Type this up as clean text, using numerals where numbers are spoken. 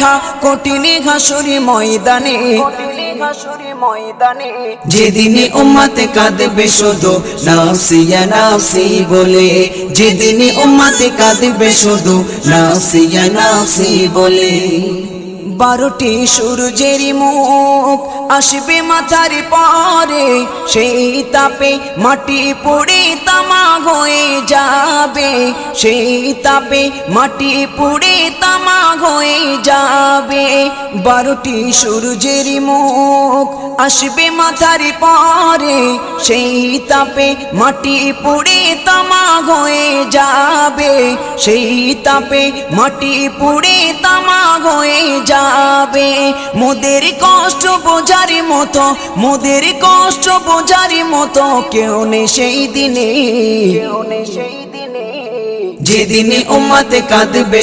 দেখা কঠিন হাসুরি ময়দানে, যেদিনে উম্মতে কাঁদবে শুধু নাফসি ইয়া নাফসি বলে, যেদিনে উম্মতে কাঁদবে শুধু নাফসি ইয়া নাফসি বলে। 12টি সূর্যের মুখ আসবে মাথার পরে, সেই তাপে মাটি পুড়ে তামা হয়ে যাবে, সেই তাপে মাটি পুড়ে তামা হয়ে যাবে। 12টি সূর্যের মুখ আসবে মাথার পরে, সেই তাপে মাটি পুড়ে তামা হয়ে যাবে, সেই তাপে মাটি পুড়ে তামা হয়ে যাবে। মোদের কষ্ট বোঝার মতো, মোদের কষ্ট বোঝার মতো কেউ নেই সেই দিনে, যেদিনে উম্মতে কাঁদবে